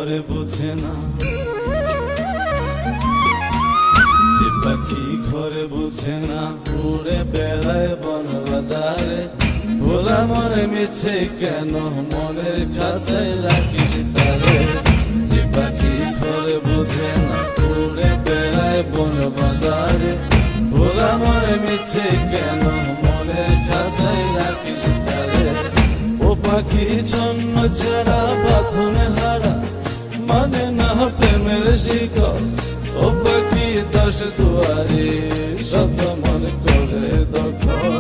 ঘরে বোঝে না, যে পাখি ঘরে বোঝে না, উড়ে বেড়ায় বন বাদারে। ভোলা মনে মিছে কেন মনের খাঁচায় রাখিস তারে। যে পাখি ঘরে বোঝে না, উড়ে বেড়ায় বন বাদারে। ভোলা মনে মিছে কেন মনের খাঁচায় রাখিস তারে। ও পাখি ছন্ন ছাড়া বাঁধনে হারা, মানে না প্রেমের শিকল। ও পাখি 10 দুয়ারে শত মন করে দখল।